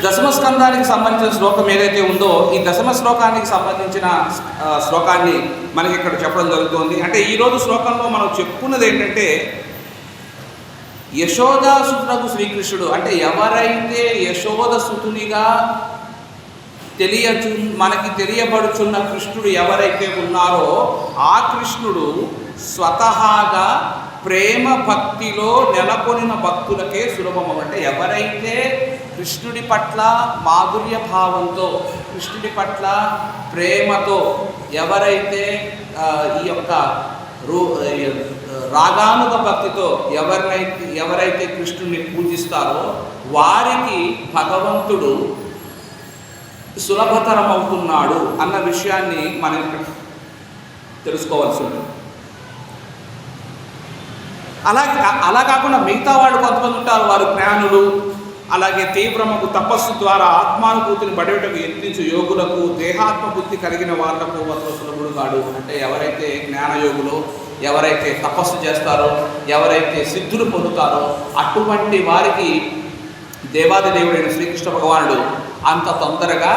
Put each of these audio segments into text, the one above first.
దశమ స్కందానికి సంబంధించిన శ్లోకం ఏదైతే ఉందో ఈ దశమ శ్లోకానికి సంబంధించిన శ్లోకాన్ని మనకి ఇక్కడ చెప్పడం జరుగుతుంది. అంటే ఈరోజు శ్లోకంలో మనం చెప్పుకున్నది ఏంటంటే యశోదాసుతునకు శ్రీకృష్ణుడు, అంటే ఎవరైతే యశోద సుతునిగా మనకి తెలియబడుచున్న కృష్ణుడు ఎవరైతే ఉన్నారో ఆ కృష్ణుడు స్వతహాగా ప్రేమ భక్తిలో నెలకొనిన భక్తులకే సులభం. అంటే ఎవరైతే కృష్ణుడి పట్ల మాధుర్య భావంతో, కృష్ణుడి పట్ల ప్రేమతో ఎవరైతే ఈ యొక్క రాగానుగ భక్తితో ఎవరైతే కృష్ణుడిని పూజిస్తారో వారికి భగవంతుడు సులభతరం అవుతున్నాడు అన్న విషయాన్ని మనం తెలుసుకోవాల్సి ఉంటుంది. అలా కాకుండా మిగతా వాళ్ళు కొంతమంది ఉంటారు, వారు జ్ఞానులు, అలాగే తీవ్రముకు తపస్సు ద్వారా ఆత్మానుభూతిని పడేటకు యత్నించు యోగులకు దేహాత్మబుద్ధి కలిగిన వాళ్లకు అతను సులభుడు కాడు. అంటే ఎవరైతే జ్ఞానయోగులు, ఎవరైతే తపస్సు చేస్తారో, ఎవరైతే సిద్ధులు పొందుతారో అటువంటి వారికి దేవాది దేవుడైన శ్రీకృష్ణ భగవానుడు అంత తొందరగా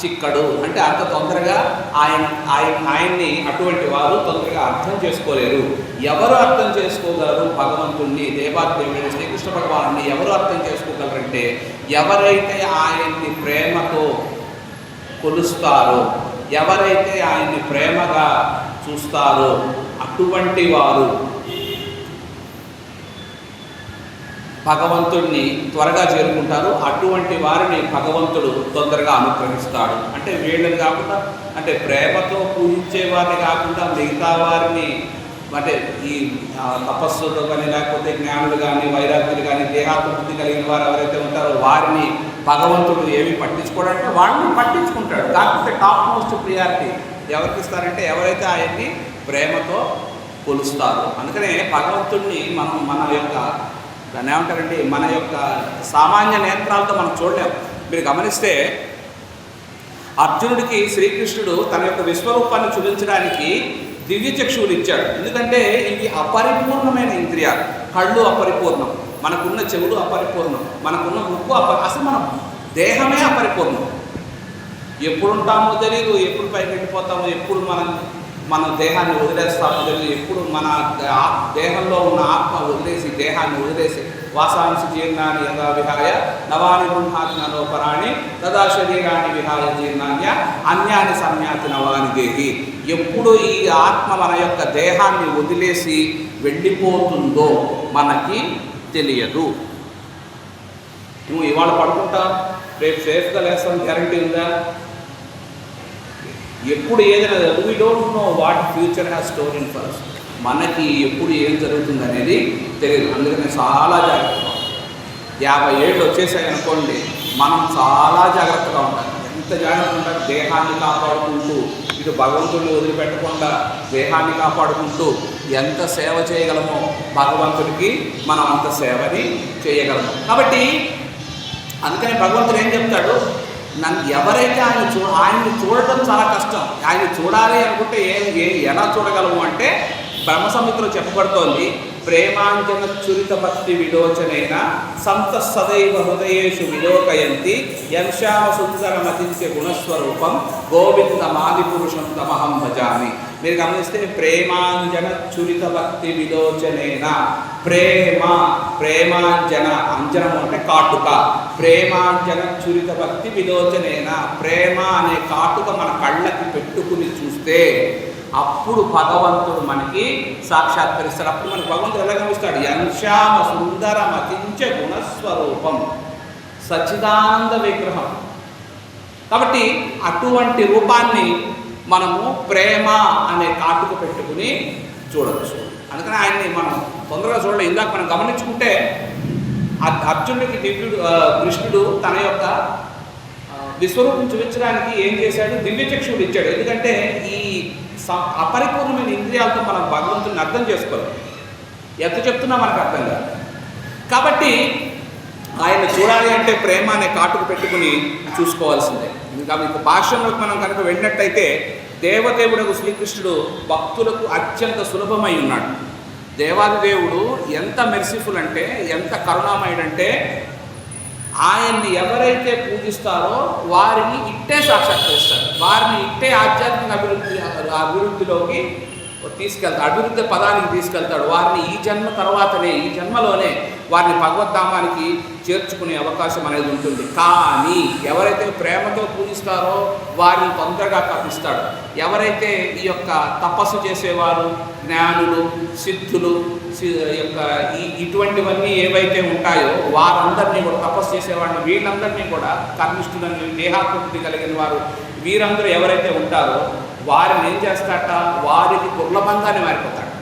చిక్కడు. అంటే అంత తొందరగా ఆయన్ని అటువంటి వారు తొందరగా అర్థం చేసుకోలేరు. ఎవరు అర్థం చేసుకోగలరు భగవంతుణ్ణి, దేవాది దేవుడైన శ్రీకృష్ణ భగవానుడిని ఎవరు అర్థం చేసుకోగలరంటే ఎవరైతే ఆయన్ని ప్రేమతో కొలుస్తారో, ఎవరైతే ఆయన్ని ప్రేమగా చూస్తారో అటువంటి వారు భగవంతుడిని త్వరగా చేరుకుంటారు. అటువంటి వారిని భగవంతుడు తొందరగా అనుగ్రహిస్తాడు. అంటే వీళ్ళని కాకుండా, అంటే ప్రేమతో పూజించే వారిని కాకుండా మిగతా వారిని, అంటే ఈ తపస్సుతో కానీ లేకపోతే జ్ఞానులు కానీ వైరాగ్యులు కానీ దేహాత్మబుద్ధి కలిగిన వారు ఎవరైతే ఉంటారో వారిని భగవంతుడు ఏమి పట్టించుకోవడంటే వాళ్ళని పట్టించుకుంటాడు. కాకపోతే టాప్ మోస్ట్ ప్రియారిటీ ఎవరికి ఇస్తారంటే ఎవరైతే ఆయన్ని ప్రేమతో కొలుస్తారో. అందుకనే భగవంతుడిని మనం మన యొక్క దాన్ని ఏమంటారండి, మన యొక్క సామాన్య నేత్రాలతో మనం చూడలేము. మీరు గమనిస్తే అర్జునుడికి శ్రీకృష్ణుడు తన యొక్క విశ్వరూపాన్ని చూపించడానికి దివ్య చక్షువులు ఇచ్చాడు. ఎందుకంటే ఇవి అపరిపూర్ణమైన ఇంద్రియాలు. కళ్ళు అపరిపూర్ణం, మనకున్న చెవులు అపరిపూర్ణం, మనకున్న ముక్కు అసలు మన దేహమే అపరిపూర్ణం. ఎప్పుడు ఉంటామో తెలియదు, ఎప్పుడు పైకి వెళ్ళిపోతామో, ఎప్పుడు మన దేహాన్ని వదిలేస్తామో తెలియదు, ఎప్పుడు మన దేహంలో ఉన్న ఆత్మ వదిలేసి దేహాన్ని వదిలేసి వాసాంసి జీర్ణాన్ని యదా విహాయ నవాని బృంహాతి నలోపరాణి తదా శరీరాన్ని విహాయ జీర్ణాన్య అన్యాన్ని సంయాతి నవాని దేహి. ఎప్పుడు ఈ ఆత్మ మన యొక్క దేహాన్ని వదిలేసి వెళ్ళిపోతుందో మనకి తెలియదు. నువ్వు ఇవాళ పడుకుంటావు, రేపు సేఫ్గా లేస్తాం గ్యారంటీ ఉందా? ఎప్పుడు ఏదైనా we don't know what future has store in for. మనకి ఎప్పుడు ఏం జరుగుతుంది అనేది తెలియదు. అందుకని చాలా జాగ్రత్తగా 50 ఏళ్ళు వచ్చేసాయి అనుకోండి, మనం చాలా జాగ్రత్తగా ఉండాలి. ఎంత జాగ్రత్తగా ఉండాలి, దేహాన్ని కాపాడుకుంటూ, ఇటు భగవంతుడిని వదిలిపెట్టకుండా దేహాన్ని కాపాడుకుంటూ ఎంత సేవ చేయగలమో భగవంతుడికి మనం అంత సేవని చేయగలము. కాబట్టి అందుకని భగవంతుడు ఏం చెప్తాడు, ఎవరైతే ఆయన్ని చూడటం చాలా కష్టం. ఆయన చూడాలి అనుకుంటే ఎలా చూడగలము అంటే బ్రహ్మసముద్రం చెప్పబడుతోంది, ప్రేమాంజన చురిత భక్తి విలోచనైన సంత సదైవ హృదయేషు విలోకయంతి యంశామ సుందరమతించే గుణస్వరూపం గోవిందమాది పురుషం తమహం భజామి. మీరు గమనిస్తే ప్రేమాంజన చురిత భక్తి విలోచనైన, ప్రేమాంజన, అంజనము అంటే కాటుక, ప్రేమాంజన చురిత భక్తి విలోచనైన, ప్రేమ అనే కాటుక మన కళ్ళకి పెట్టుకుని చూస్తే అప్పుడు భగవంతుడు మనకి సాక్షాత్కరిస్తాడు. అప్పుడు మనకి భగవంతుడు ఎలా కనిపిస్తాడు, యంశామ సుందరమతించ గుణస్వరూపం, సచ్చిదానంద విగ్రహం. కాబట్టి అటువంటి రూపాన్ని మనము ప్రేమ అనే కాటుక పెట్టుకుని చూడవచ్చు. అందుకని ఆయన్ని మనం తొందరగా చూడలేదు. ఇందాక మనం గమనించుకుంటే అర్జునుడికి కృష్ణుడు తన యొక్క విశ్వరూపం చూపించడానికి ఏం చేశాడు, దివ్యచక్షువులు ఇచ్చాడు. ఎందుకంటే ఈ అపరిపూర్ణమైన ఇంద్రియాలతో మనం భగవంతుని అర్థం చేసుకోవాలి. ఎంత చెప్తున్నా మనకు అర్థం కాదు. కాబట్టి ఆయన చూడాలి అంటే ప్రేమ అనే కాటుకు పెట్టుకుని చూసుకోవాల్సిందే. ఇంకా మీకు భాష్యంలోకి మనం కనుక వెళ్ళినట్టయితే దేవదేవుడకు శ్రీకృష్ణుడు భక్తులకు అత్యంత సులభమై ఉన్నాడు. దేవాది దేవుడు ఎంత మెర్సిఫుల్ అంటే, ఎంత కరుణామయుడంటే, ఆయన్ని ఎవరైతే పూజిస్తారో వారిని ఇట్టే సాక్షాత్కరిస్తాడు, వారిని ఇట్టే ఆధ్యాత్మిక అభివృద్ధిలోకి తీసుకెళ్తాడు, అభివృద్ధి పదానికి తీసుకెళ్తాడు. వారిని ఈ జన్మ తర్వాతనే, ఈ జన్మలోనే వారిని భగవద్ధామానికి చేర్చుకునే అవకాశం అనేది ఉంటుంది. కానీ ఎవరైతే ప్రేమతో పూజిస్తారో వారిని తొందరగా కప్పిస్తాడు. ఎవరైతే ఈ యొక్క తపస్సు చేసేవారు, జ్ఞానులు, సిద్ధులు యొక్క ఇటువంటివన్నీ ఏవైతే ఉంటాయో వారందరినీ కూడా, తపస్సు చేసేవాడిని వీళ్ళందరినీ కూడా, కర్మిష్ఠులని, దేహాకృతి కలిగిన వారు, వీరందరూ ఎవరైతే ఉంటారో వారిని ఏం చేస్తాట, వారికి దుర్లభంగానే మారిపోతాడు.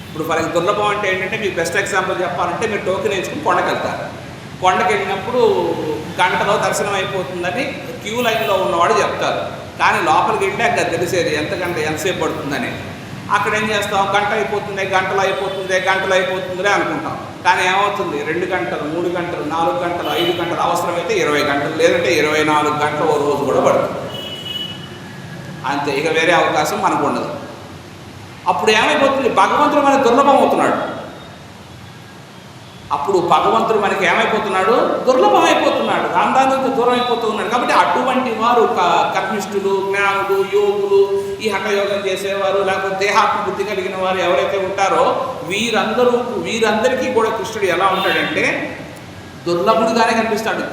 ఇప్పుడు ఫర్ దుర్లభం అంటే ఏంటంటే, మీకు బెస్ట్ ఎగ్జాంపుల్ చెప్పాలంటే, మీరు టోకెన్ వేసుకుని కొండకి వెళ్తారు. కొండకి వెళ్ళినప్పుడు గంటలో దర్శనం అయిపోతుందని క్యూ లైన్లో ఉన్నవాడు చెప్తారు. కానీ లోపలికి వెళ్ళి అక్కడ తెలిసేది ఎంతసేపు పడుతుందని. అక్కడ ఏం చేస్తాం, గంట అయిపోతుంది, గంటలు అయిపోతుందిలే అనుకుంటాం. కానీ ఏమవుతుంది, 2 గంటలు, 3 గంటలు, 4 గంటలు, 5 గంటలు, అవసరమైతే 20 గంటలు, లేదంటే 24 గంటలు ఓ రోజు కూడా పడుతుంది. అంతే, ఇక వేరే అవకాశం మనకు ఉండదు. అప్పుడు ఏమైపోతుంది, భగవంతుడు మనకి దుర్లభం అవుతున్నాడు. అప్పుడు భగవంతుడు మనకి ఏమైపోతున్నాడు, దుర్లభం అయిపోతున్నాడు, రాందానికి దూరం అయిపోతూ ఉన్నాడు. కాబట్టి అటువంటి వారు కర్మిష్ఠులు, జ్ఞానులు, యోగులు, ఈ హఠయోగం చేసేవారు, లేకపోతే దేహాత్మ బుద్ధి కలిగిన వారు ఎవరైతే ఉంటారో వీరందరికీ కూడా కృష్ణుడు ఎలా ఉంటాడంటే దుర్లభుడుగానే కనిపిస్తాడు.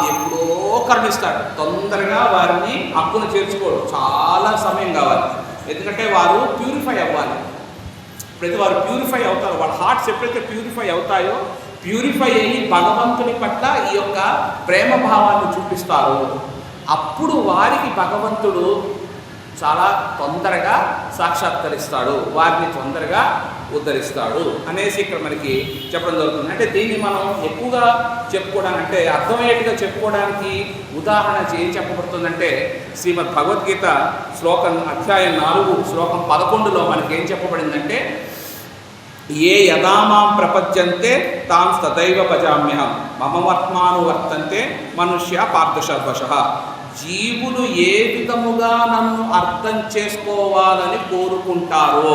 ఎప్పుడో కరుణిస్తాడు. తొందరగా వారిని హక్కును చేర్చుకోడు, చాలా సమయం కావాలి. ఎందుకంటే వారు ప్యూరిఫై అవ్వాలి. ప్రతి వారు ప్యూరిఫై అవుతారు. వాళ్ళ హార్ట్స్ ఎప్పుడైతే ప్యూరిఫై అవుతాయో, ప్యూరిఫై అయ్యి భగవంతుని పట్ల ఈ యొక్క ప్రేమ భావాన్ని చూపిస్తారో, అప్పుడు వారికి భగవంతుడు చాలా తొందరగా సాక్షాత్కరిస్తాడు, వారిని తొందరగా ఉద్ధరిస్తాడు అనేసి ఇక్కడ మనకి చెప్పడం జరుగుతుంది. అంటే దీన్ని మనం ఎక్కువగా చెప్పుకోవడానికి, అంటే అర్థమయ్యేట్టుగా చెప్పుకోవడానికి ఉదాహరణ ఏం చెప్పబడుతుందంటే, శ్రీమద్ భగవద్గీత అధ్యాయం 4 శ్లోకం 11లో మనకి ఏం చెప్పబడిందంటే, ఏ యదామాం ప్రపద్యంతే తాం తదైవ భజామ్యహం మమవర్త్మానువర్తంతే మనుష్య పార్థశర్వశః. జీవులు ఏ విధముగా నన్ను అర్థం చేసుకోవాలని కోరుకుంటారో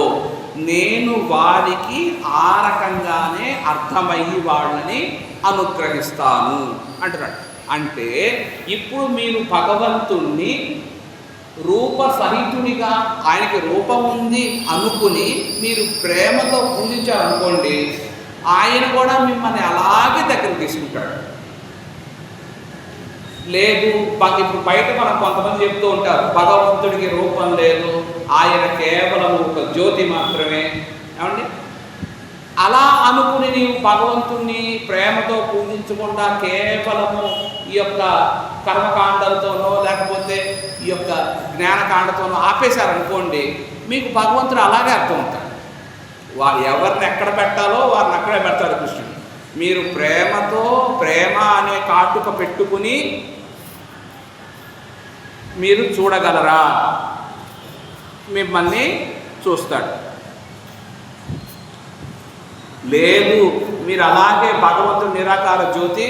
నేను వారికి ఆ రకంగానే అర్థమయ్యి వాళ్ళని అనుగ్రహిస్తాను అంటున్నాడు. అంటే ఇప్పుడు మీరు భగవంతుణ్ణి రూపసహితునిగా, ఆయనకి రూపం ఉంది అనుకుని మీరు ప్రేమతో పూజించారనుకోండి, ఆయన కూడా మిమ్మల్ని అలాగే దగ్గర తీసుకుంటాడు. లేదు, ఇప్పుడు బయట మనం కొంతమంది చెప్తూ ఉంటారు, భగవంతుడికి రూపం లేదు, ఆయన కేవలం ఒక జ్యోతి మాత్రమే. ఏమండి, అలా అనుకుని నీవు భగవంతుణ్ణి ప్రేమతో పూజించకుండా కేవలము ఈ యొక్క కర్మకాండలతోనో లేకపోతే ఈ యొక్క జ్ఞానకాండతోనో ఆపేశారనుకోండి, మీకు భగవంతుడు అలాగే అర్థం అవుతాడు. వారు ఎవరిని ఎక్కడ పెట్టాలో వారిని అక్కడే పెడతాడు కృష్ణుడు. మీరు ప్రేమతో, ప్రేమ అనే కాటుక పెట్టుకుని మీరు చూడగలరా, మిమ్మల్ని చూస్తాడు. లేదు, మీరు అలాగే భగవంతుడు నిరాకార జ్యోతి,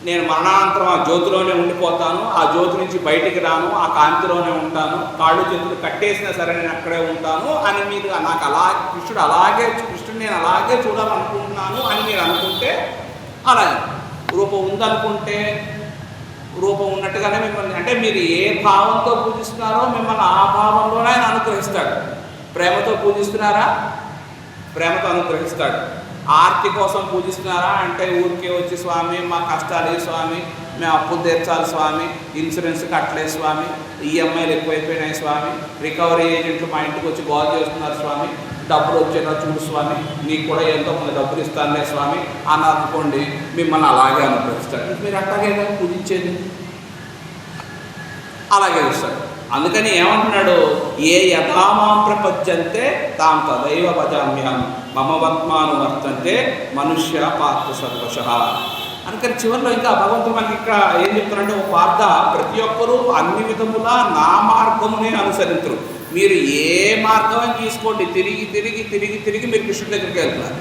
నేను మరణానంతరం ఆ జ్యోతిలోనే ఉండిపోతాను, ఆ జ్యోతి నుంచి బయటికి రాను, ఆ కాంతిలోనే ఉంటాను, కాళ్ళు చేతులు కట్టేసినా సరే నేను అక్కడే ఉంటాను అని మీరు నాకు కృష్ణుడు నేను అలాగే చూడాలనుకుంటున్నాను అని మీరు అనుకుంటే, అలాగే రూపం ఉందనుకుంటే రూపం ఉన్నట్టుగానే మిమ్మల్ని, అంటే మీరు ఏ భావంతో పూజిస్తున్నారో మిమ్మల్ని ఆ భావంలోనే ఆయన అనుగ్రహిస్తాడు. ప్రేమతో పూజిస్తున్నారా, ప్రేమతో అనుగ్రహిస్తాడు. ఆర్తి కోసం పూజిస్తున్నారా అంటే ఊరికే వచ్చి స్వామి మా కష్టాలు స్వామి, మేము అప్పులు తీర్చాలి స్వామి, ఇన్సూరెన్స్ కట్టలేదు స్వామి, ఈఎంఐలు ఎక్కువైపోయినాయి స్వామి, రికవరీ ఏజెంట్లు మా ఇంటికి వచ్చి గోల్ చేస్తున్నారు స్వామి, డబ్బులు వచ్చేలా చూడు స్వామి, నీకు కూడా ఎంతో కొంత డబ్బులు ఇస్తానులే స్వామి అన్నారు అనుకోండి, మిమ్మల్ని అలాగే అనుగ్రహిస్తాడు. మీరు అట్లాగే పూజించేది అలాగే ఇస్తాడు. అందుకని ఏమంటున్నాడు, ఏ యథామాం ప్రపద్యంతే తాం తదైవ భజామ్యహం మమవర్త్మానువర్తంతే మనుష్య పార్థశర్వశః. అందుకని చివరిలో ఇంకా భగవంతుడు మనకి ఇక్కడ ఏం చెప్తున్నారంటే, ఓ పార్థ, ప్రతి ఒక్కరూ అన్ని విధములా నా మార్గమునే అనుసరించరు. మీరు ఏ మార్గం తీసుకోండి, తిరిగి తిరిగి తిరిగి తిరిగి మీరు కృష్ణుడి దగ్గరికి వెళ్తున్నారు.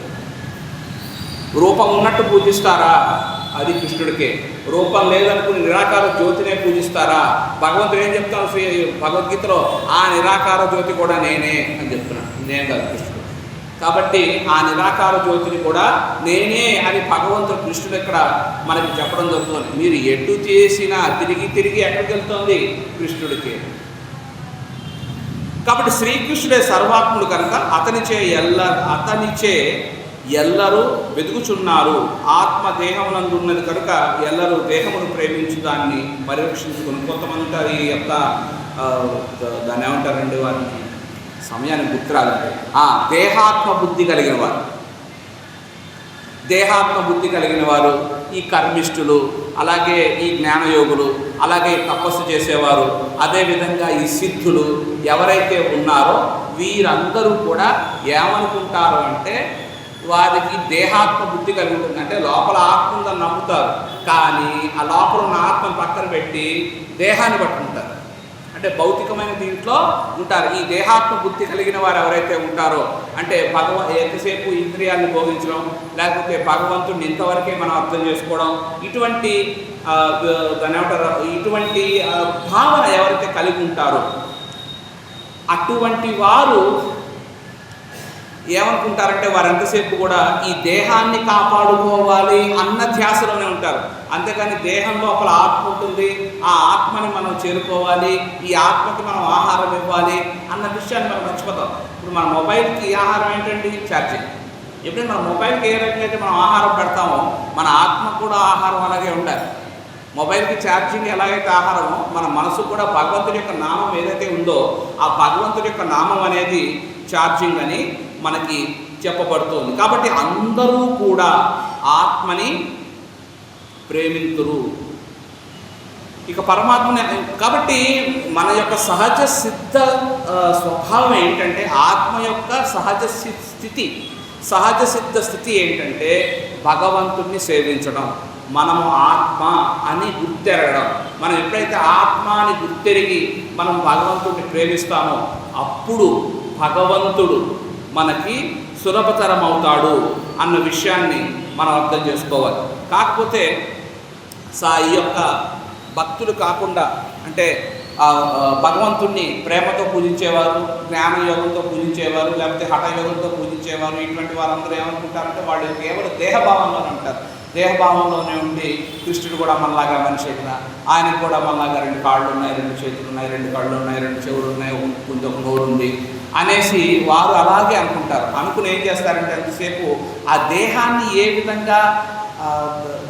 రూపం ఉన్నట్టు పూజిస్తారా, అది కృష్ణుడికే. రూపం లేదనుకుని నిరాకార జ్యోతినే పూజిస్తారా, భగవంతుడు ఏం చెప్తాను భగవద్గీతలో, ఆ నిరాకార జ్యోతి కూడా నేనే అని చెప్తున్నాను, నేను కాదు కృష్ణుడు. కాబట్టి ఆ నిరాకార జ్యోతిని కూడా నేనే అని భగవంతుడు కృష్ణుడు ఇక్కడ మనకి చెప్పడం జరుగుతుంది. మీరు ఎటు చేసినా తిరిగి తిరిగి ఎక్కడికి వెళ్తుంది? కృష్ణుడికి. కాబట్టి శ్రీకృష్ణుడే సర్వాత్ముడు కనుక అతనిచే ఎల్లరూ వెతుకుచున్నారు. ఆత్మ దేహమునందు ఉన్నది కనుక ఎల్లరూ దేహమును ప్రేమించు దాన్ని పరిరక్షించుకుని. కొంతమంది ఈ యొక్క దాన్ని ఏమంటారండి, వారికి సమయానికి గుర్తురాలంటే దేహాత్మ బుద్ధి కలిగిన వారు, దేహాత్మ బుద్ధి కలిగిన వారు, ఈ కర్మిష్ఠులు, అలాగే ఈ జ్ఞానయోగులు, అలాగే తపస్సు చేసేవారు, అదేవిధంగా ఈ సిద్ధులు ఎవరైతే ఉన్నారో వీరందరూ కూడా ఏమనుకుంటారు అంటే వారికి దేహాత్మ బుద్ధి కలిగి ఉంటుంది. అంటే లోపల ఆత్మ ఉందని నమ్ముతారు, కానీ ఆ లోపల ఉన్న ఆత్మను పక్కన పెట్టి దేహాన్ని పట్టుకుంటారు. అంటే భౌతికమైన దీంట్లో ఉంటారు. ఈ దేహాత్మ బుద్ధి కలిగిన వారు ఎవరైతే ఉంటారో అంటే ఎంతసేపు ఇంద్రియాలను భోగించడం, లేకపోతే భగవంతుడిని ఇంతవరకే మనం అర్థం చేసుకోవడం, ఇటువంటి దాని ఏమంటారు, ఇటువంటి భావన ఎవరైతే కలిగి ఉంటారో అటువంటి వారు ఏమనుకుంటారంటే వారు ఎంతసేపు కూడా ఈ దేహాన్ని కాపాడుకోవాలి అన్న ధ్యాసలోనే ఉంటారు. అంతేకాని దేహం లోపల ఆత్మ ఉంటుంది, ఆ ఆత్మని మనం చేరుకోవాలి, ఈ ఆత్మకి మనం ఆహారం ఇవ్వాలి అన్న విషయాన్ని మనం మర్చిపోతాం. ఇప్పుడు మన మొబైల్కి ఆహారం ఏంటండి? ఛార్జింగ్. ఎప్పుడైనా మన మొబైల్కి ఏ రకంగా అయితే మనం ఆహారం పెడతామో మన ఆత్మకు కూడా ఆహారం అలాగే ఉండాలి. మొబైల్కి ఛార్జింగ్ ఎలాగైతే ఆహారమో మన మనసు కూడా భగవంతుడి యొక్క నామం ఏదైతే ఉందో ఆ భగవంతుడి యొక్క నామం అనేది ఛార్జింగ్ అని మనకి చెప్పబడుతుంది. కాబట్టి అందరూ కూడా ఆత్మని ప్రేమింతురు. ఇక పరమాత్మని. కాబట్టి మన యొక్క సహజ సిద్ధ స్వభావం ఏంటంటే ఆత్మ యొక్క సహజ సిద్ధ స్థితి ఏంటంటే భగవంతుణ్ణి సేవించడం. మనము ఆత్మ అని గుర్తెరగడం. మనం ఎప్పుడైతే ఆత్మ అని గుర్తెరిగి మనం భగవంతుడిని ప్రేమిస్తామో అప్పుడు భగవంతుడు మనకి సులభతరం అవుతాడు అన్న విషయాన్ని మనం అర్థం చేసుకోవాలి. కాకపోతే ఈ యొక్క భక్తులు కాకుండా అంటే భగవంతుణ్ణి ప్రేమతో పూజించేవారు, జ్ఞానయోగంతో పూజించేవారు, లేకపోతే హఠయోగంతో పూజించేవారు, ఇటువంటి వారందరూ ఏమనుకుంటారంటే వాళ్ళు కేవలం దేహభావంలోనే ఉంటారు. దేహభావంలోనే ఉండి కృష్ణుడు కూడా మనలాగా మనిషి అయినా ఆయనకు కూడా మనలాగా 2 కాళ్ళు ఉన్నాయి, 2 చేతులు ఉన్నాయి, 2 కళ్ళు ఉన్నాయి, 2 చెవులు ఉన్నాయి, కొంచెం నోరు ఉంది అనేసి వారు అలాగే అనుకుంటారు. అనుకుని ఏం చేస్తారంటే ఎంతసేపు ఆ దేహాన్ని ఏ విధంగా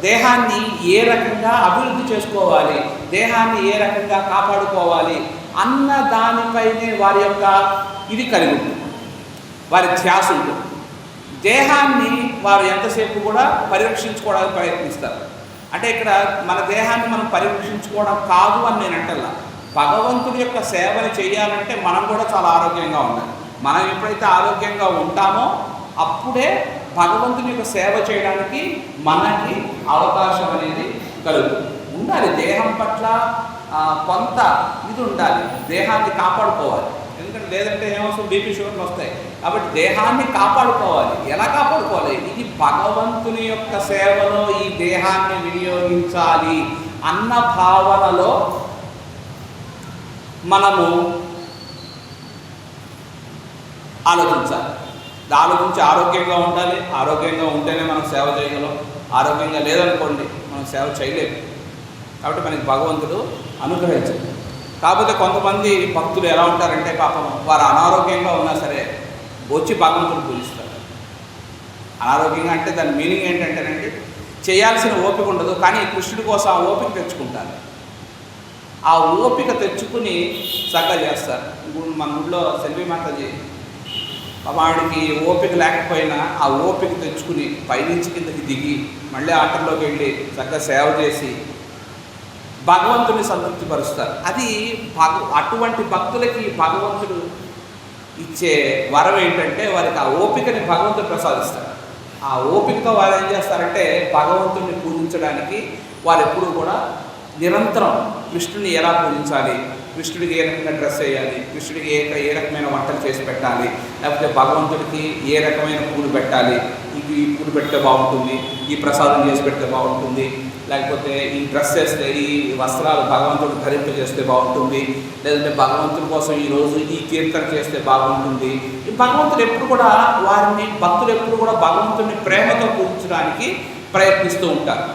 దేహాన్ని ఏ రకంగా అభివృద్ధి చేసుకోవాలి, దేహాన్ని ఏ రకంగా కాపాడుకోవాలి అన్న దానిపైనే వారి యొక్క ఇది కలిగి ఉంటుంది, వారి ధ్యాస ఉంటుంది. దేహాన్ని వారు ఎంతసేపు కూడా పరిరక్షించుకోవడానికి ప్రయత్నిస్తారు. అంటే ఇక్కడ మన దేహాన్ని మనం పరిరక్షించుకోవడం కాదు అని నేను అంటల్లా. భగవంతుడి యొక్క సేవని చేయాలంటే మనం కూడా చాలా ఆరోగ్యంగా ఉండాలి. మనం ఎప్పుడైతే ఆరోగ్యంగా ఉంటామో అప్పుడే భగవంతుని యొక్క సేవ చేయడానికి మనకి అవకాశం అనేది కలుగుతుంది. ఉండాలి దేహం పట్ల కొంత ఇది ఉండాలి, దేహాన్ని కాపాడుకోవాలి. ఎందుకంటే లేదంటే ఏమవుతుంది, బీపీ షుగర్లు వస్తాయి. కాబట్టి దేహాన్ని కాపాడుకోవాలి. ఎలా కాపాడుకోవాలి? ఇది భగవంతుని యొక్క సేవలో ఈ దేహాన్ని వినియోగించాలి అన్న భావనలో మనము ఆలోచించాలి. ఆలోచించి ఆరోగ్యంగా ఉండాలి. ఆరోగ్యంగా ఉంటేనే మనం సేవ చేయగలం. ఆరోగ్యంగా లేదనుకోండి మనం సేవ చేయలేము. కాబట్టి మనకి భగవంతుడు అనుగ్రహించాలి. కాకపోతే కొంతమంది భక్తులు ఎలా ఉంటారంటే పాపం వారు అనారోగ్యంగా ఉన్నా సరే వచ్చి భగవంతుడు పూజిస్తారు. అనారోగ్యంగా అంటే దాని మీనింగ్ ఏంటంటేనండి చేయాల్సిన ఓపిక ఉండదు, కానీ కృష్ణుడి కోసం ఆ ఓపిక తెచ్చుకుంటారు. ఆ ఓపిక తెచ్చుకుని చక్కగా చేస్తారు. ఇప్పుడు మన ఊళ్ళో సెల్వి మాతాజీ ఆవిడికి ఓపిక లేకపోయినా ఆ ఓపిక తెచ్చుకుని పైనుంచి కిందకి దిగి మళ్ళీ ఆటల్లోకి వెళ్ళి చక్కగా సేవ చేసి భగవంతుని సంతృప్తిపరుస్తారు. అది అటువంటి భక్తులకి భగవంతుడు ఇచ్చే వరం ఏంటంటే వారికి ఆ ఓపికని భగవంతుడు ప్రసాదిస్తారు. ఆ ఓపికతో వారు ఏం చేస్తారంటే భగవంతుడిని పూజించడానికి వారు ఎప్పుడూ కూడా నిరంతరం కృష్ణుని ఎలా పూజించాలి, కృష్ణుడికి ఏ రకంగా డ్రెస్ వేయాలి, కృష్ణుడికి ఏ రకమైన వంటలు చేసి పెట్టాలి, లేకపోతే భగవంతుడికి ఏ రకమైన పూలు పెట్టాలి, ఈ పూలు పెడితే బాగుంటుంది, ఈ ప్రసాదం చేసి పెడితే బాగుంటుంది, లేకపోతే ఈ డ్రెస్ వేస్తే, ఈ వస్త్రాలు భగవంతుడు ధరింపజేస్తే బాగుంటుంది, లేదంటే భగవంతుడి కోసం ఈరోజు ఈ కీర్తన చేస్తే బాగుంటుంది. ఈ భగవంతుడు ఎప్పుడు కూడా వారిని, భక్తులు ఎప్పుడు కూడా భగవంతుడిని ప్రేమతో పూజించడానికి ప్రయత్నిస్తూ ఉంటారు.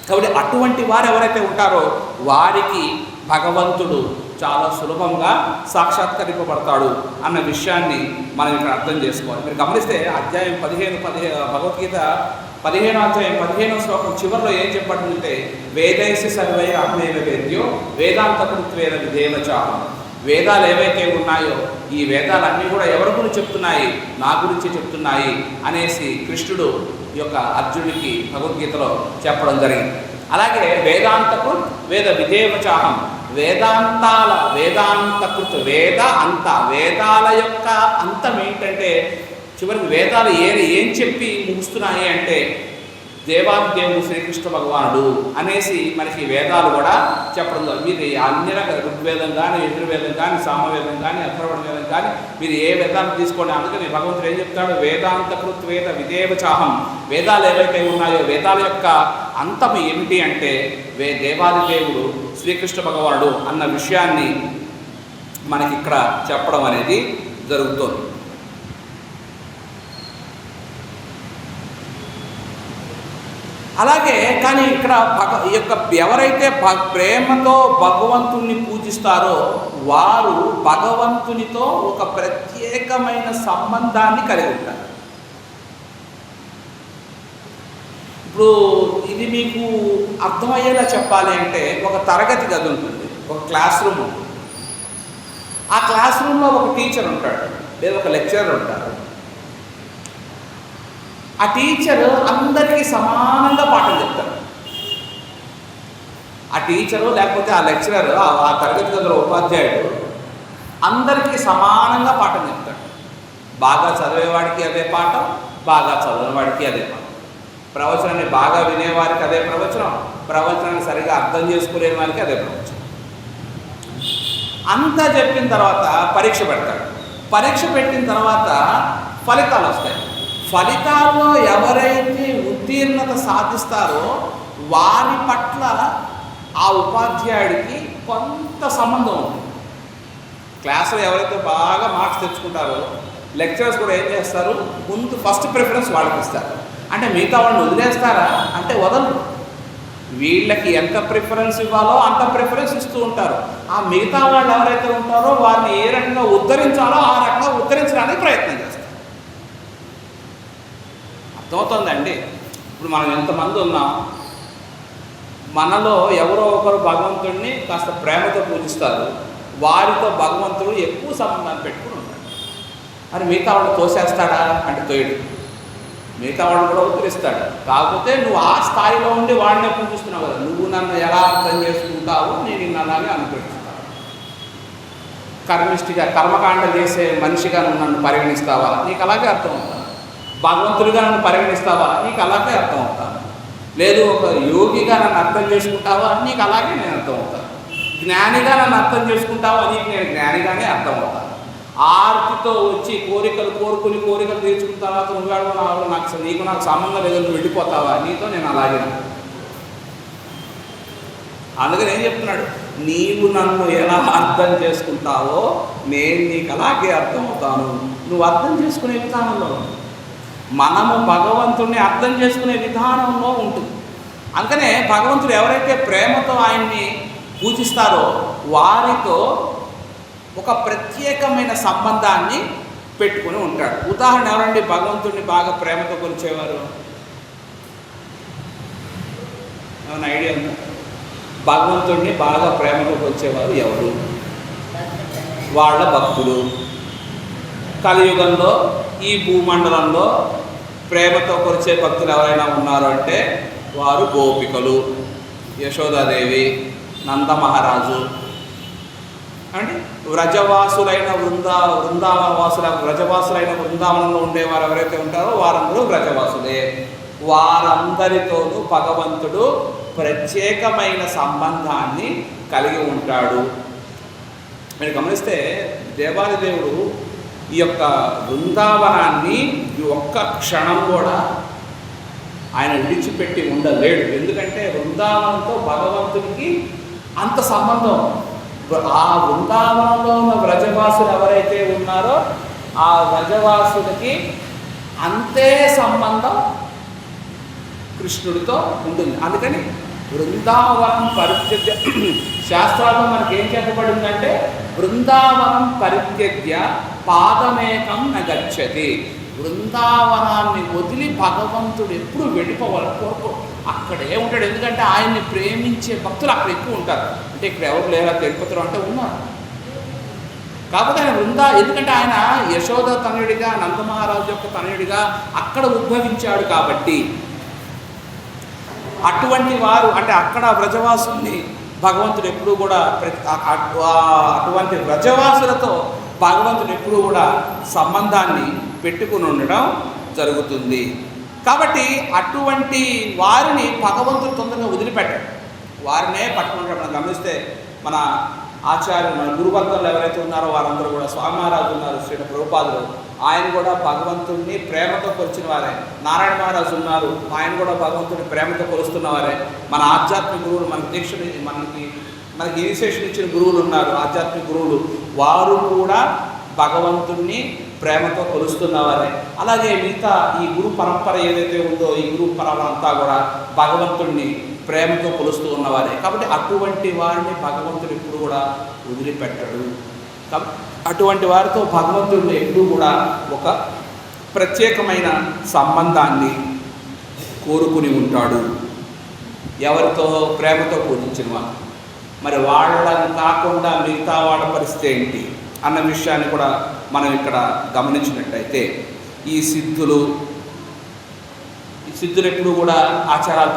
కాబట్టి అటువంటి వారు ఎవరైతే ఉంటారో వారికి భగవంతుడు చాలా సులభంగా సాక్షాత్కరింపబడతాడు అన్న విషయాన్ని మనం ఇక్కడ అర్థం చేసుకోవాలి. మీరు గమనిస్తే అధ్యాయం 15 భగవద్గీత 15వ అధ్యాయం 15వ శ్లోకం చివరిలో ఏం చెప్పబడిందంటే, వేదైసి సర్వైర అహమేవ వేద్యో వేదాంతకృత్వేన విధేవచాహం. వేదాలు ఏవైతే ఉన్నాయో ఈ వేదాలన్నీ కూడా ఎవరి గురించి చెప్తున్నాయి? నా గురించి చెప్తున్నాయి అనేసి కృష్ణుడు ఈ యొక్క అర్జునుడికి భగవద్గీతలో చెప్పడం జరిగింది. అలాగే వేదాంతకృత్ వేద విధేవచాహం, వేదాంతకృత్ వేద అంత, వేదాల యొక్క అంతం ఏంటంటే చివరికి వేదాలు ఏం చెప్పి ముగుస్తున్నాయి అంటే దేవాదేవుడు శ్రీకృష్ణ భగవానుడు అనేసి మనకి వేదాలు కూడా చెప్పడం జరిగింది. మీరు అన్ని రకాల ఋగ్వేదం కానీ, యజుర్వేదం కానీ, సామవేదం కానీ, అథర్వణ వేదం కానీ మీరు ఏ వేదాలు తీసుకోండి, అందుకని భగవంతుడు ఏం చెప్తాడు? వేదాంతకృత్ వేద విధేవచాహం. వేదాలు ఏవైతే ఉన్నాయో వేదాల యొక్క అంతం ఏమిటి అంటే దేవాదిదేవుడు శ్రీకృష్ణ భగవానుడు అన్న విషయాన్ని మనకి ఇక్కడ చెప్పడం అనేది జరుగుతుంది. అలాగే కానీ ఇక్కడ ఈ యొక్క ఎవరైతే ప్రేమతో భగవంతుణ్ణి పూజిస్తారో వారు భగవంతునితో ఒక ప్రత్యేకమైన సంబంధాన్ని కలిగి ఉంటారు. ఇప్పుడు ఇది మీకు అర్థమయ్యేలా చెప్పాలి అంటే ఒక తరగతి గది ఉంటుంది, ఒక క్లాస్ రూమ్ ఉంటుంది. ఆ క్లాస్ రూమ్లో ఒక టీచర్ ఉంటాడు, లేదా ఒక లెక్చరర్ ఉంటారు. ఆ టీచర్ అందరికీ సమానంగా పాఠం చెప్తారు. ఆ టీచరు లేకపోతే ఆ లెక్చరర్, ఆ తరగతి గదిలో ఉపాధ్యాయుడు అందరికీ సమానంగా పాఠం చెప్తాడు. బాగా చదివేవాడికి అదే పాఠం, బాగా చదివేవాడికి అదే పాఠం. ప్రవచనాన్ని బాగా వినేవారికి అదే ప్రవచనం, ప్రవచనాన్ని సరిగా అర్థం చేసుకునే వారికి అదే ప్రవచనం. అంతా చెప్పిన తర్వాత పరీక్ష పెడతాడు. పరీక్ష పెట్టిన తర్వాత ఫలితాలు వస్తాయి. ఫలితాల్లో ఎవరైతే ఉత్తీర్ణత సాధిస్తారో వారి పట్ల ఆ ఉపాధ్యాయుడికి కొంత సంబంధం ఉంటుంది. క్లాసులో ఎవరైతే బాగా మార్క్స్ తెచ్చుకుంటారో లెక్చరర్స్ కూడా ఏం చేస్తారు? ముందు ఫస్ట్ ప్రిఫరెన్స్ వాళ్ళకి ఇస్తారు. అంటే మిగతా వాళ్ళని వదిలేస్తారా అంటే వదలరు. వీళ్ళకి ఎంత ప్రిఫరెన్స్ ఇవ్వాలో అంత ప్రిఫరెన్స్ ఇస్తూ ఉంటారు. ఆ మిగతా వాళ్ళు ఎవరైతే ఉంటారో వారిని ఏ రకంగా ఉద్ధరించాలో ఆ రకంగా ఉద్ధరించడానికి ప్రయత్నం చేస్తారు. అర్థమవుతుందండి? ఇప్పుడు మనం ఎంతమంది ఉన్నాం, మనలో ఎవరో ఒకరు భగవంతుడిని కాస్త ప్రేమతో పూజిస్తారు, వారితో భగవంతుడు ఎక్కువ సంబంధాన్ని పెట్టుకుని ఉంటాడు. మరి మిగతా వాళ్ళు తోసేస్తాడా అంటే తోయడు. మిగతా వాళ్ళు కూడా ఉత్తరిస్తాడు. కాకపోతే నువ్వు ఆ స్థాయిలో ఉండి వాడినే పూజిస్తున్నావు కదా, నువ్వు నన్ను ఎలా అర్థం చేసుకుంటావో నేను నిన్ను అలాగే అనుగ్రహిస్తాను. కర్మిష్టిగా కర్మకాండ చేసే మనిషిగా నువ్వు నన్ను పరిగణిస్తావా, నీకు అలాగే అర్థం అవుతాను. భగవంతుడిగా నన్ను పరిగణిస్తావా, నీకు అలాగే అర్థం అవుతాను. లేదు ఒక యోగిగా నన్ను అర్థం చేసుకుంటావా, నీకు అలాగే నేను అర్థం అవుతాను. జ్ఞానిగా నన్ను అర్థం చేసుకుంటావా, నీకు నేను జ్ఞానిగానే అర్థం అవుతాను. ఆర్తితో వచ్చి కోరుకుని కోరికలు తీర్చుకున్న తర్వాత నువ్వేడో నీకు నాకు సంబంధం లేదు, నువ్వు వెళ్ళిపోతావా, నీతో నేను అలాగే. అందుకని ఏం చెప్తున్నాడు? నీవు నన్ను ఎలా అర్థం చేసుకుంటావో నేను నీకు అలాగే అర్థం అవుతాను. నువ్వు అర్థం చేసుకునే విధానంలో, మనము భగవంతుడిని అర్థం చేసుకునే విధానంలో ఉంటుంది. అందుకనే భగవంతుడు ఎవరైతే ప్రేమతో ఆయన్ని పూజిస్తారో వారితో ఒక ప్రత్యేకమైన సంబంధాన్ని పెట్టుకుని ఉంటాడు. ఉదాహరణ ఎవరండి భగవంతుడిని బాగా ప్రేమతో కొలిచేవారు? ఏమైనా ఐడియా ఉందా? భగవంతుడిని బాగా ప్రేమతో కొలిచేవారు ఎవరు? వాళ్ళ భక్తులు. కలియుగంలో ఈ భూమండలంలో ప్రేమతో కొలిచే భక్తులు ఎవరైనా ఉన్నారు అంటే వారు గోపికలు, యశోదాదేవి, నందమహారాజు అంటే వ్రజవాసులైన వ్రజవాసులైన బృందావనంలో ఉండేవారు ఎవరైతే ఉంటారో వారందరూ వ్రజవాసులే. వారందరితోనూ భగవంతుడు ప్రత్యేకమైన సంబంధాన్ని కలిగి ఉంటాడు. మీరు గమనిస్తే దేవాదిదేవుడు ఈ యొక్క బృందావనాన్ని ఈ ఒక్క క్షణం కూడా ఆయన విడిచిపెట్టి ఉండలేడు. ఎందుకంటే బృందావనంతో భగవంతుడికి అంత సంబంధం. ఆ బృందావనంలో ఉన్న వ్రజవాసులు ఎవరైతే ఉన్నారో ఆ వ్రజవాసులకి అంతే సంబంధం కృష్ణుడితో ఉంటుంది. అందుకని బృందావనం పరిత్యజ్య, శాస్త్రాల్లో మనకి ఏం చెప్పబడిందంటే బృందావనం పరిత్యజ్య పాదమేకం నగచ్చతి. బృందావనాన్ని వదిలి భగవంతుడు ఎప్పుడు వెళ్ళిపోవాలి కోరుకో, అక్కడే ఉంటాడు. ఎందుకంటే ఆయన్ని ప్రేమించే భక్తులు అక్కడ ఎక్కువ ఉంటారు. అంటే ఇక్కడ ఎవరు లేరా తిరుపతిలో అంటే ఉన్నారు. కాకపోతే ఆయన ఎందుకంటే ఆయన యశోద తనయుడిగా, నందమహారాజు యొక్క తనయుడిగా అక్కడ ఉద్భవించాడు కాబట్టి అటువంటి వారు అంటే అక్కడ వ్రజవాసుల్ని భగవంతుడు ఎప్పుడూ కూడా అటువంటి వ్రజవాసులతో భగవంతుడు ఎప్పుడూ కూడా సంబంధాన్ని పెట్టుకుని ఉండడం జరుగుతుంది. కాబట్టి అటువంటి వారిని భగవంతుడు తొందరగా వదిలిపెట్టాడు, వారినే పట్టుకుంటాడు. మనం గమనిస్తే మన ఆచార్యులు, మన గురువర్గంలో ఎవరైతే ఉన్నారో వారందరూ కూడా, స్వామి మహారాజు ఉన్నారు, శ్రీ ప్రభుపాదులు, ఆయన కూడా భగవంతుడిని ప్రేమతో కొలిచిన వారే. నారాయణ మహారాజు ఉన్నారు, ఆయన కూడా భగవంతుడిని ప్రేమతో కొలుస్తున్న వారే. మన ఆధ్యాత్మిక గురువులు, మనకి దీక్ష మనకి ఇనిషియేషన్ ఇచ్చిన గురువులు ఉన్నారు, ఆధ్యాత్మిక గురువులు, వారు కూడా భగవంతుడిని ప్రేమతో కొలుస్తున్నవారే. అలాగే మిగతా ఈ గురు పరంపర ఏదైతే ఉందో ఈ గురు పరంపర అంతా కూడా భగవంతుడిని ప్రేమతో కొలుస్తూ ఉన్నవారే. కాబట్టి అటువంటి వారిని భగవంతుడు ఎప్పుడు కూడా వదిలిపెట్టడు. అటువంటి వారితో భగవంతుడు ఎప్పుడూ కూడా ఒక ప్రత్యేకమైన సంబంధాన్ని కోరుకుని ఉంటాడు. ఎవరితో? ప్రేమతో పూజించిన వారు. మరి వాళ్ళని కాకుండా మిగతా వాళ్ళ పరిస్థితి ఏంటి అన్న విషయాన్ని కూడా మనం ఇక్కడ గమనించినట్టయితే, ఈ సిద్ధులు ఎప్పుడు కూడా ఆచారాలు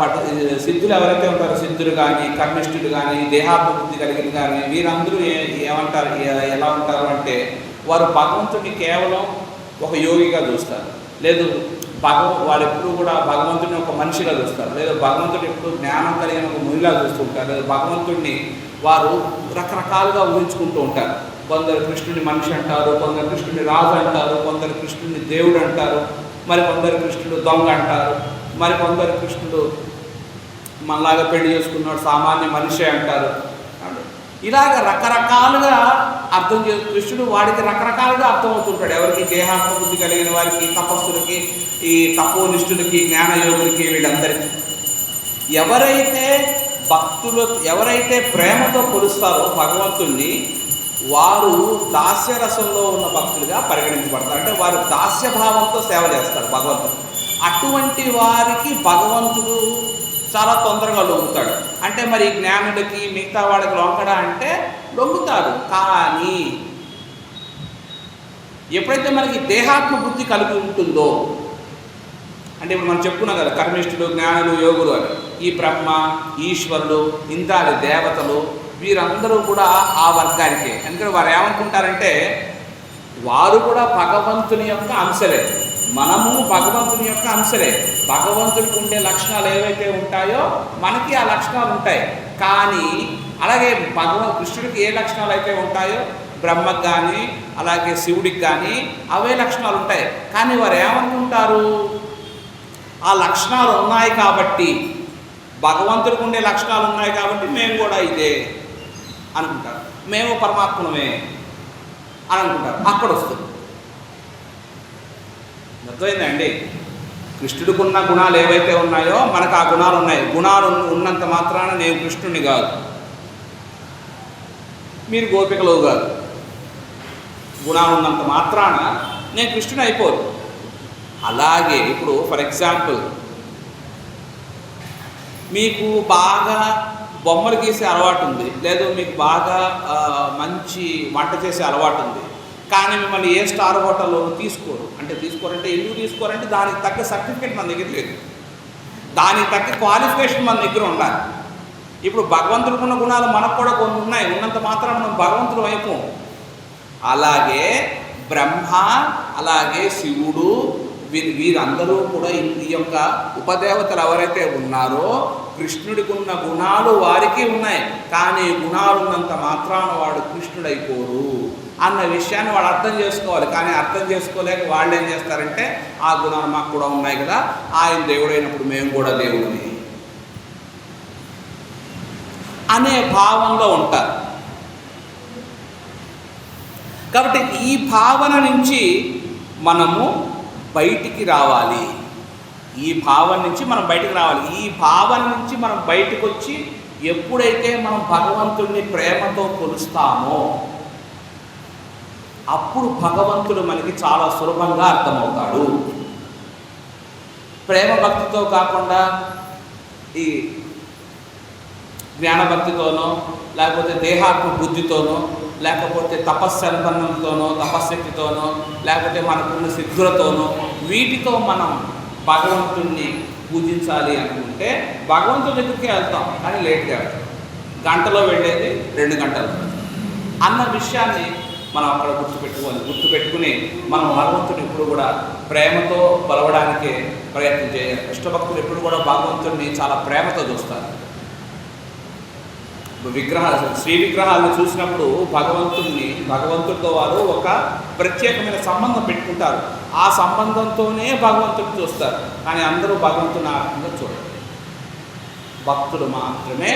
సిద్ధులు ఎవరైతే ఉంటారో, సిద్ధులు కానీ, కర్మిష్ఠులు కానీ, దేహాభివృద్ధి కలిగిన కానీ, వీరందరూ ఏమంటారు, ఎలా ఉంటారు అంటే వారు భగవంతుడిని కేవలం ఒక యోగిగా చూస్తారు, లేదు వారు ఎప్పుడు కూడా భగవంతుడిని ఒక మనిషిగా చూస్తారు, లేదా భగవంతుడు ఎప్పుడు జ్ఞానం కలిగిన ఒక మునిగా చూస్తుంటారు, లేదా భగవంతుడిని వారు రకరకాలుగా ఊహించుకుంటూ ఉంటారు. కొందరు కృష్ణుని మనిషి అంటారు, కొందరు కృష్ణుని రాజు అంటారు, కొందరు కృష్ణుని దేవుడు అంటారు, మరి కొందరు కృష్ణుడు దొంగ అంటారు, మరి కొందరు కృష్ణుడు మనలాగా పెళ్లి చేసుకున్నాడు సామాన్య మనిషి అంటారు. ఇలాగ రకరకాలుగా అర్థం కృష్ణుడు వాడికి రకరకాలుగా అర్థమవుతుంటాడు. ఎవరికి? దేహాత్మబుద్ధి కలిగిన వారికి, తపస్సులకి, ఈ తపోనిష్ఠులకి, జ్ఞానయోగులకి, వీళ్ళందరికీ. ఎవరైతే భక్తులు ఎవరైతే ప్రేమతో కొలుస్తారో భగవంతుణ్ణి, వారు దాస్యరసంలో ఉన్న భక్తులుగా పరిగణించబడతారు. అంటే వారు దాస్యభావంతో సేవ చేస్తారు భగవంతుడు. అటువంటి వారికి భగవంతుడు చాలా తొందరగా లొంగుతాడు. అంటే మరి జ్ఞానులకి, మిగతా వాళ్ళకి లొంగడా అంటే లొంగుతాడు. కానీ ఎప్పుడైతే మనకి దేహాత్మ బుద్ధి కలిగి ఉంటుందో, అంటే ఇప్పుడు మనం చెప్పుకున్నాం కదా, కర్మిష్ఠులు, జ్ఞానులు, యోగులు అని, ఈ బ్రహ్మ, ఈశ్వరులు, ఇంద్రాది దేవతలు, వీరందరూ కూడా ఆ వర్గానికే. ఎందుకంటే వారు ఏమనుకుంటారంటే వారు కూడా భగవంతుని యొక్క అంశలే, మనము భగవంతుని యొక్క అంశలే. భగవంతుడికి ఉండే లక్షణాలు ఏవైతే ఉంటాయో మనకి ఆ లక్షణాలు ఉంటాయి. కానీ అలాగే కృష్ణుడికి ఏ లక్షణాలు అయితే ఉంటాయో బ్రహ్మకు కానీ అలాగే శివుడికి కానీ అవే లక్షణాలు ఉంటాయి. కానీ వారు ఏమనుకుంటారు, ఆ లక్షణాలు ఉన్నాయి కాబట్టి, భగవంతుడికి ఉండే లక్షణాలు ఉన్నాయి కాబట్టి మేము కూడా ఇదే అనుకుంటారు, మేము పరమాత్మమే అని అనుకుంటారు. అక్కడ వస్తుంది. అర్థమైందండి? కృష్ణుడికి ఉన్న గుణాలు ఏవైతే ఉన్నాయో మనకు ఆ గుణాలు ఉన్నాయి. గుణాలు ఉన్నంత మాత్రాన నేను కృష్ణుడిని కాదు, మీరు గోపికలు కాదు. గుణాలు ఉన్నంత మాత్రాన నేను కృష్ణుడు అయిపోదు. అలాగే ఇప్పుడు ఫర్ ఎగ్జాంపుల్, మీకు బాగా బొమ్మలు గీసే అలవాటు ఉంది, లేదు మీకు బాగా మంచి వంట చేసే అలవాటు ఉంది, కానీ మిమ్మల్ని ఏ స్టార్ హోటల్లో తీసుకోరంటే ఎందుకు తీసుకోరంటే దానికి తగ్గ సర్టిఫికేట్ మన దగ్గర లేదు, దానికి తగ్గ క్వాలిఫికేషన్ మన దగ్గర ఉండాలి. ఇప్పుడు భగవంతుడికి ఉన్న గుణాలు మనకు కూడా కొన్ని ఉన్నాయి, ఉన్నంత మాత్రం మనం భగవంతుడు అయిపోం. అలాగే బ్రహ్మ, అలాగే శివుడు, వీరందరూ కూడా ఈ యొక్క ఉపదేవతలు ఎవరైతే ఉన్నారో కృష్ణుడికి ఉన్న గుణాలు వారికి ఉన్నాయి, కానీ గుణాలు ఉన్నంత మాత్రాన వాడు కృష్ణుడైపోరు అన్న విషయాన్ని వాడు అర్థం చేసుకోవాలి. కానీ అర్థం చేసుకోలేక వాళ్ళు ఏం చేస్తారంటే ఆ గుణాలు మాకు కూడా ఉన్నాయి కదా, ఆయన దేవుడైనప్పుడు మేము కూడా దేవుడిని అనే భావంలో ఉంటారు. కాబట్టి ఈ భావన నుంచి మనము బయటికి రావాలి. ఈ భావన నుంచి మనం బయటికి రావాలి. ఈ భావన నుంచి మనం బయటకు వచ్చి ఎప్పుడైతే మనం భగవంతుడిని ప్రేమతో కొలుస్తామో అప్పుడు భగవంతుడు మనకి చాలా సులభంగా అర్థమవుతాడు. ప్రేమ భక్తితో కాకుండా ఈ జ్ఞానభక్తితోనో, లేకపోతే దేహాత్మ బుద్ధితోనో, లేకపోతే తపస్సంపన్నంతోనో, తపశ్శక్తితోనో, లేకపోతే మనకున్న సిద్ధులతోనో, వీటితో మనం భగవంతుణ్ణి పూజించాలి అనుకుంటే భగవంతుడి దగ్గరికి వెళ్తాం, కానీ లేట్గా వెళ్తాం. గంటలో వెళ్ళేది 2 గంటలు అన్న విషయాన్ని మనం అక్కడ గుర్తుపెట్టుకుని మనం భగవంతుని ఎప్పుడు కూడా ప్రేమతో కొలవడానికే ప్రయత్నం చేయాలి. కృష్ణభక్తులు ఎప్పుడు కూడా భగవంతుడిని చాలా ప్రేమతో చూస్తారు. శ్రీ విగ్రహాలను చూసినప్పుడు భగవంతుడితో వారు ఒక ప్రత్యేకమైన సంబంధం పెట్టుకుంటారు. ఆ సంబంధంతోనే భగవంతుడిని చూస్తారు. కానీ అందరూ భగవంతుని ఆ రకంగా చూడరు, భక్తులు మాత్రమే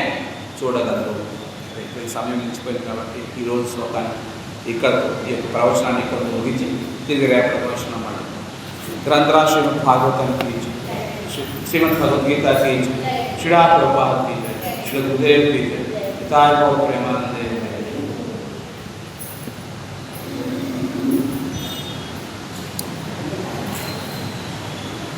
చూడగలరు. ఈ సమయం మించిపోయింది కాబట్టి ఈరోజు శ్లోకాన్ని ఇక్కడ ఈ యొక్క ప్రవచనాన్ని ఇక్కడ ముగించి తిరిగి రేపటి ప్రవచనం మాట గ్రంథరా శ్రీమద్ భాగవతానికి శ్రీమద్ భగవద్గీత శ్రీడా ప్రభుపాద శ్రీ గురుదేవ్ తాయ ప్రేమ